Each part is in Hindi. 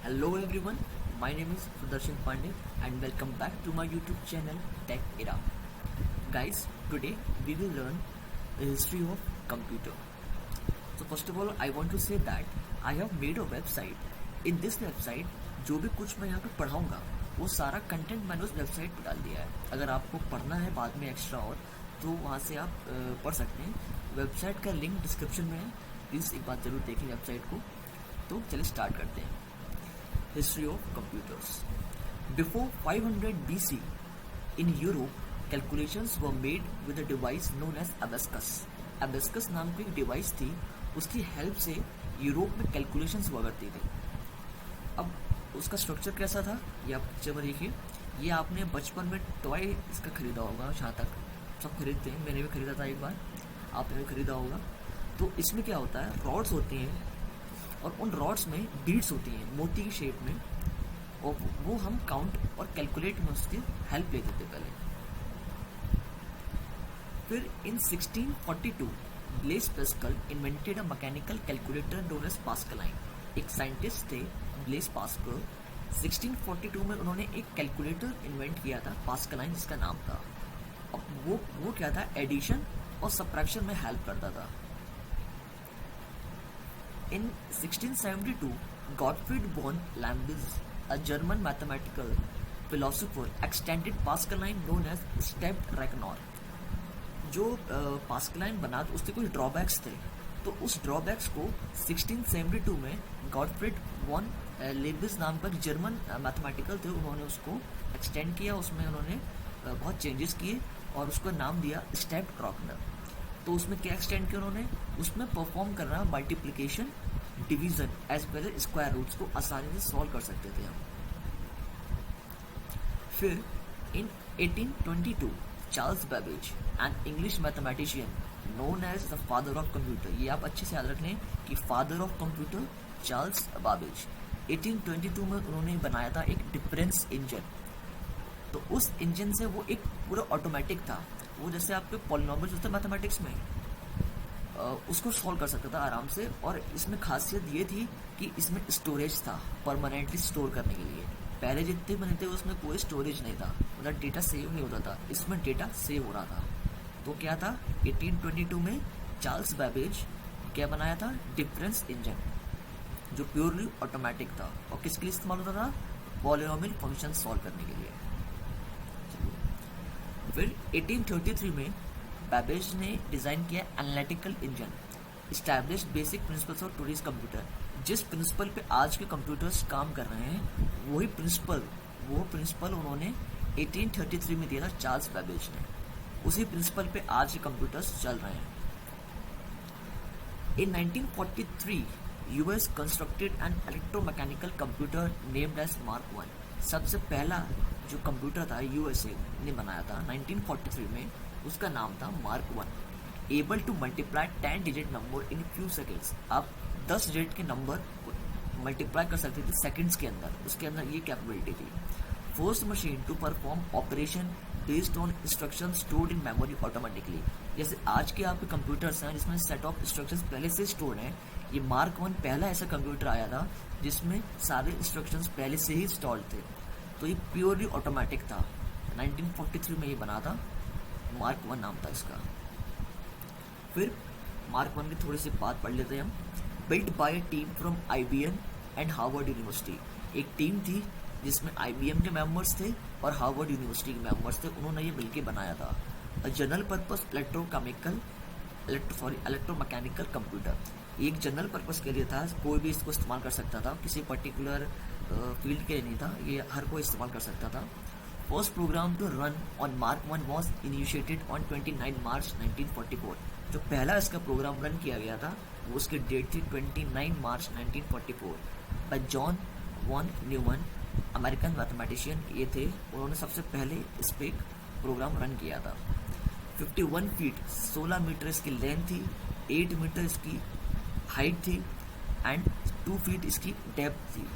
Hello everyone, my name is Sudarshan Pandey and welcome back to my YouTube channel Tech Era. Guys, today we will learn the history of computer. So first of all, I want to say that I have made a website. In this website, जो भी कुछ मैं यहाँ पे पढ़ाऊँगा वो सारा कंटेंट मैंने उस वेबसाइट पे डाल दिया है. अगर आपको पढ़ना है बाद में एक्स्ट्रा और तो वहाँ से आप पढ़ सकते हैं. वेबसाइट का लिंक डिस्क्रिप्शन में है. प्लीज़ एक बार ज़रूर देखें वेबसाइट को. तो चलिए स्टार्ट करते हैं. History of computers. Before 500 BC, in Europe, calculations were made with a device known as abacus. Abacus नाम की एक डिवाइस थी, उसकी हेल्प से यूरोप में कैलकुलेशंस हुआ करती थी. अब उसका स्ट्रक्चर कैसा था ये आप पिक्चर में देखिए. ये आपने बचपन में टॉय इसका खरीदा होगा, जहाँ तक सब खरीदते हैं. मैंने भी खरीदा था एक बार, आपने भी खरीदा होगा. तो इसमें क्या होता है, रॉड्स होती हैं और उन रॉड्स में बीड्स होती हैं मोती की शेप में, और वो हम काउंट और कैलकुलेट में उसकी हेल्प लेते थे पहले. फिर in 1642 Blaise Pascal invented a mechanical calculator known as Pascaline. एक साइंटिस्ट थे ब्लेस पास्कल. 1642 में उन्होंने एक कैलकुलेटर इन्वेंट किया था पास्कलाइन, जिसका नाम था. अब वो क्या था, एडिशन और सब्ट्रैक्शन में हेल्प करता था. In 1672, Gottfried von Leibniz, a German mathematical philosopher, extended Pascaline known as stepped reckoner. जो पास्कलाइन बना तो उसके कुछ ड्रॉबैक्स थे, तो उस ड्रॉबैक्स को 1672 में गॉटफ्रीड वॉन लेबिस नाम का जर्मन मैथमेटिकल थे, उन्होंने उसको एक्सटेंड किया. उसमें उन्होंने बहुत चेंजेस किए और उसको नाम दिया स्टेप्ड रॉकनर. तो उसमें क्या एक्सटेंड किया उन्होंने, उसमें परफॉर्म करना multiplication, division as well as square roots को आसानी से सॉल्व कर सकते थे हम. फिर in 1822 Charles Babbage, an English mathematician known as the father of computer. ये आप अच्छे से याद रख लें कि father of computer Charles Babbage. 1822 में उन्होंने बनाया था एक डिफरेंस इंजन. तो उस इंजन से वो एक पूरा ऑटोमेटिक था. वो जैसे आपके पॉलिनोमियल्स होते हैं मैथमेटिक्स में, उसको सॉल्व कर सकता था आराम से. और इसमें खासियत ये थी कि इसमें स्टोरेज था परमानेंटली स्टोर करने के लिए. पहले जितने बने थे उसमें कोई स्टोरेज नहीं था, मतलब डेटा सेव नहीं होता था. इसमें डेटा सेव हो रहा था. तो क्या था, 1822 में चार्ल्स बेबेज क्या बनाया था, डिफरेंस इंजन, जो प्योरली ऑटोमेटिक था. और किसके लिए इस्तेमाल होता था, पॉलिनोमियल फंक्शन सॉल्व करने के लिए. फिर 1833 में बेबेज ने डिज़ाइन किया analytical engine, establish basic principles of today's computer. जिस प्रिंसिपल पे आज के कंप्यूटर्स काम कर रहे हैं वो प्रिंसिपल उन्होंने 1833 में दिया था चार्ल्स बेबेज ने. उसी प्रिंसिपल पे आज के कंप्यूटर्स चल रहे हैं. In 1943 US constructed an electromechanical computer named as Mark 1. सबसे पहला जो कंप्यूटर था यूएसए ने बनाया था 1943 में, उसका नाम था mark 1. Able to multiply 10 digit number in few seconds. आप 10 डिजिट के नंबर को मल्टीप्लाई कर सकते थे सेकंड्स के अंदर. उसके अंदर ये कैपेबिलिटी थी. First machine to perform operation based on instruction stored in memory automatically. जैसे आज के आपके कंप्यूटर्स हैं जिसमें सेट ऑफ इंस्ट्रक्शंस पहले से स्टोर्ड हैं, ये मार्क 1 पहला ऐसा कंप्यूटर आया था जिसमें सारे इंस्ट्रक्शंस पहले से ही स्टोर्ड थे. तो ये प्योरली ऑटोमेटिक था. 1943 में ये बना था, मार्क 1 नाम था इसका. फिर मार्क 1 की थोड़ी सी बात पढ़ लेते हैं हम. Built by team from IBM and Harvard university. एक टीम थी जिसमें IBM के मेंबर्स थे और हार्वर्ड यूनिवर्सिटी के मेंबर्स थे. उन्होंने ये मिलकर बनाया था जनरल पर्पस इलेक्ट्रोमैकेनिकल कंप्यूटर. एक जनरल पर्पस के लिए था, कोई भी इसको इस्तेमाल कर सकता था, किसी पर्टिकुलर फील्ड के लिए नहीं था, ये हर कोई इस्तेमाल कर सकता था. First program to run on Mark 1 was initiated on 29 March 1944. जो पहला इसका प्रोग्राम रन किया गया था वो उसकी डेट थी 29 March 1944 by John von Neumann, American mathematician ये थे. उन्होंने सबसे पहले इस पर प्रोग्राम रन किया था. 51 फीट 16 मीटर इसकी लेंथ थी, 8 मीटर इसकी हाइट थी एंड 2 फीट इसकी डेप्थ थी.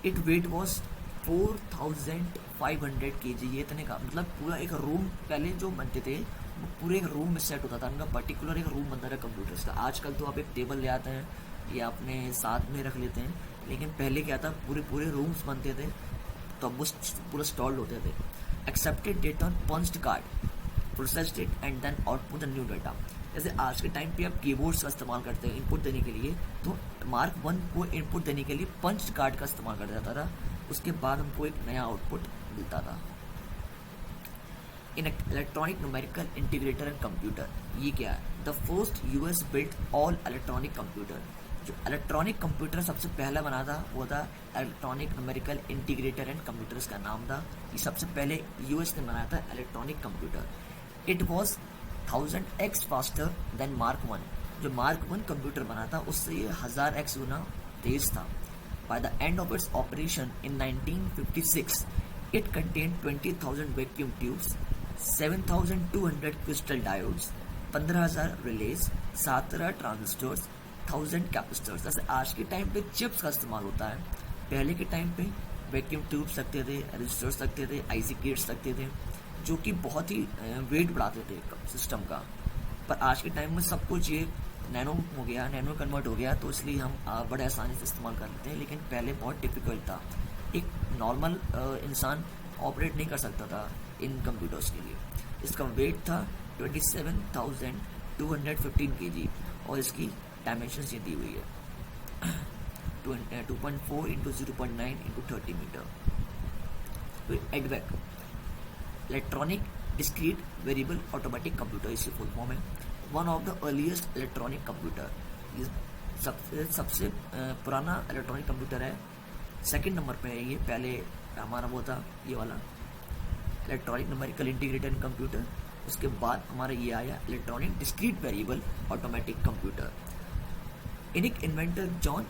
It wait was 4500 kg. ये इतने का मतलब पूरा एक रूम पहले जो बनते थे वो पूरे एक रूम में सेट होता था. उनका पर्टिकुलर एक रूम बनता था कंप्यूटर्स का. आजकल तो आप एक टेबल ले आते हैं या अपने साथ में रख लेते हैं, लेकिन पहले क्या था, पूरे पूरे रूम्स बनते थे तो अब वो पूरा स्टॉल्ड होते थे. Accepted data on punched card, processed it and then output the new data. जैसे आज के टाइम पे आप कीबोर्ड्स का इस्तेमाल करते हैं इनपुट देने के लिए, तो मार्क 1 को इनपुट देने के लिए पंच्ड कार्ड का इस्तेमाल करता जाता था. उसके बाद हमको एक नया आउटपुट मिलता था. इन electronic numerical integrator and computer, ये क्या है? The first US built all electronic computer. जो इलेक्ट्रॉनिक कंप्यूटर सबसे पहला बना था वो था electronic numerical integrator and computer, इसका नाम था. ये सबसे पहले यूएस ने बनाया था electronic computer. It was 1000x faster than mark 1. जो मार्क 1 कंप्यूटर बना था उससे ये 1000x गुना तेज था. By the end of its operation in 1956 it contained 20,000 vacuum tubes, 7,200 crystal diodes, 15,000 relays, 17 transistors, 1,000 capacitors. जैसे आज के टाइम पे चिप्स का इस्तेमाल होता है, पहले के टाइम पे वैक्यूम ट्यूब्स लगते थे, रजिस्टर्स लगते थे, आईसी गेट्स लगते थे, जो कि बहुत ही वेट बढ़ाते थे सिस्टम का. पर आज के टाइम में सब कुछ ये नैनो हो गया, नैनो कन्वर्ट हो गया, तो इसलिए हम बड़े आसानी से इस्तेमाल कर लेते हैं. लेकिन पहले बहुत डिफिकल्ट था. एक नॉर्मल इंसान ऑपरेट नहीं कर सकता था इन कंप्यूटर्स के लिए. इसका वेट था 27,215 kg और इसकी डायमेंशंस ये दी हुई है 2.4 इंटू 0.9 इंटू 30 मीटर. फिर EDVAC, electronic discrete variable automatic computer, इसकी फुल फॉर्म है. One of the earliest electronic computer, सबसे पुराना इलेक्ट्रॉनिक कंप्यूटर है. सेकंड नंबर पे है ये. पहले हमारा वो था ये वाला इलेक्ट्रॉनिक न्यूमेरिकल इंटीग्रेटेड कंप्यूटर. उसके बाद हमारा ये आया electronic discrete variable automatic computer. ENIAC inventor John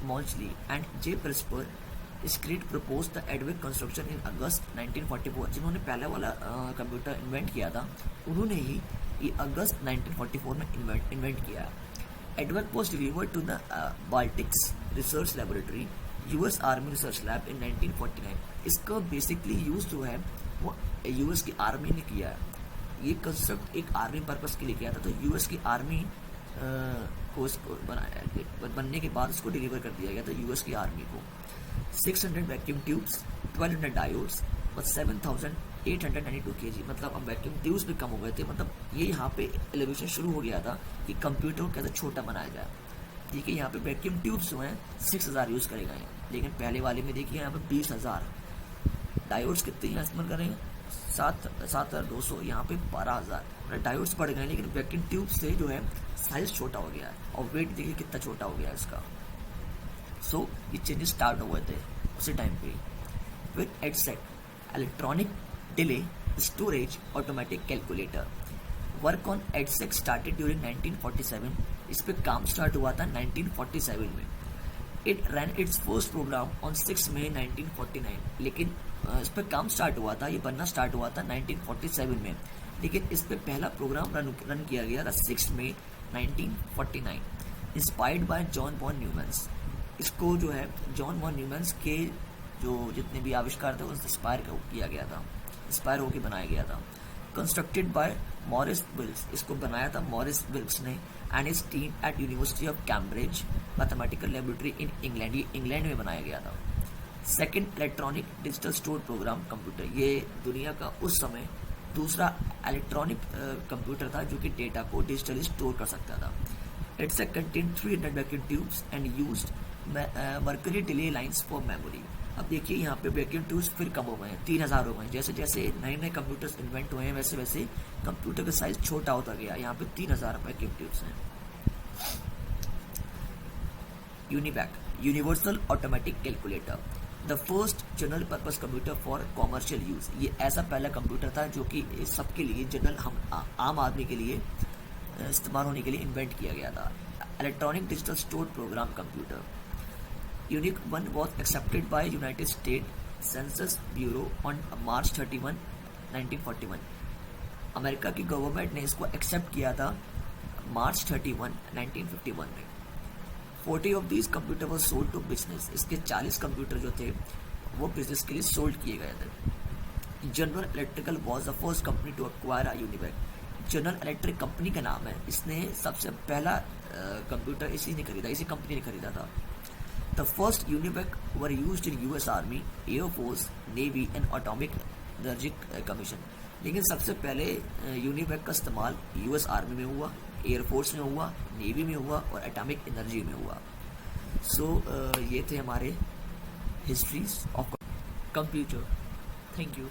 Mauchly and J Presper discrete propose the EDVAC construction in August 1944. जिन्होंने पहला वाला कंप्यूटर इन्वेंट किया था उन्होंने ही ये अगस्त 1944 में इन्वेंट किया. EDVAC was delivered to the ballistics research laboratory, US army research lab in 1949. इसका बेसिकली यूज जो है वो यूएस की आर्मी ने किया है. ये कंसेप्ट एक आर्मी पर्पस के लिए किया था, तो यूएस की आर्मी को इसको बनने के बाद इसको डिलीवर कर दिया गया था यूएस की आर्मी को. 600 वैक्यूम ट्यूब्स, 1200 डायोड्स और 7,892 kg. मतलब अब वैक्यूम ट्यूब्स भी कम हो गए थे. मतलब ये यहाँ पे एलिवेशन शुरू हो गया था कि कंप्यूटर को कैसे छोटा बनाया जाए. ठीक है, यहाँ पे वैक्यूम ट्यूब्स जो हैं 6,000 यूज़ करे गए हैं, लेकिन पहले वाले में देखिए यहाँ पे 20,000. डायोड्स कितने यहाँ इस्तेमाल करेंगे? 7,200. यहाँ पे 12,000. डायोड्स बढ़ गए लेकिन वैक्यूम ट्यूब से जो है साइज छोटा हो गया है और वेट देखिए कितना छोटा हो गया है इसका. सो ये चेंजेस स्टार्ट हुए थे उसी टाइम पे. फिर EDSAC, electronic delay storage automatic calculator. Work on EDSAC started during 1947. इस पे काम स्टार्ट हुआ था 1947 में. It run its first program on 6 May 1949. लेकिन इस पे काम स्टार्ट हुआ था, ये बनना स्टार्ट हुआ था 1947 में, लेकिन इस पे पहला प्रोग्राम रन किया गया था 6 May 1949. Inspired by John von Neumann's. इसको जो है जॉन वॉन न्यूमैन्स के जो जितने भी आविष्कार थे उनसे इंस्पायर किया गया था, इंस्पायर होकर बनाया गया था. Constructed by Morris Wilkes. इसको बनाया था मॉरिस विल्क्स ने and his team at University of Cambridge Mathematical Laboratory in England. ये इंग्लैंड में बनाया गया था. Second electronic digital store program computer. ये दुनिया का उस समय दूसरा इलेक्ट्रॉनिक कंप्यूटर था जो कि डेटा को डिजिटली स्टोर कर सकता था. It's contain 300 vacuum tubes and used mercury delay lines for memory. अब देखिए यहाँ पे वैक्यूम ट्यूब्स फिर कम हो गए हैं, 3,000 हो गए. जैसे जैसे नए नए कंप्यूटर्स इन्वेंट हुए हैं वैसे वैसे कंप्यूटर का साइज छोटा होता गया. यहाँ पे 3,000 वैक्यूम ट्यूब्स हैं. UNIVAC, universal automatic calculator, the first general purpose computer for commercial use. ये ऐसा पहला कंप्यूटर था जो कि सबके लिए जनरल आम आदमी के लिए इस्तेमाल होने के लिए इन्वेंट किया गया था. Electronic digital store program computer. Unique 1 was accepted by United state census bureau on March 31, 1941. America की गवर्नमेंट ने इसको एक्सेप्ट किया था मार्च 31, 1951 में. 40 of these computer was sold to business. इसके 40 कंप्यूटर जो थे वो बिजनेस के लिए सोल्ड किए गए थे. General Electrical was the first company to acquire a UNIVAC. General Electric company का नाम है. इसने सबसे पहला कंप्यूटर इसी ने खरीदा, इसी कंपनी ने खरीदा था. The first UNIVAC were used in US army, air force, navy and atomic energy commission. लेकिन सबसे पहले यूनिवैक का इस्तेमाल यूएस आर्मी में हुआ, एयरफोर्स में हुआ, नेवी में हुआ और एटॉमिक एनर्जी में हुआ। सो ये थे हमारे histories of computer. Thank you.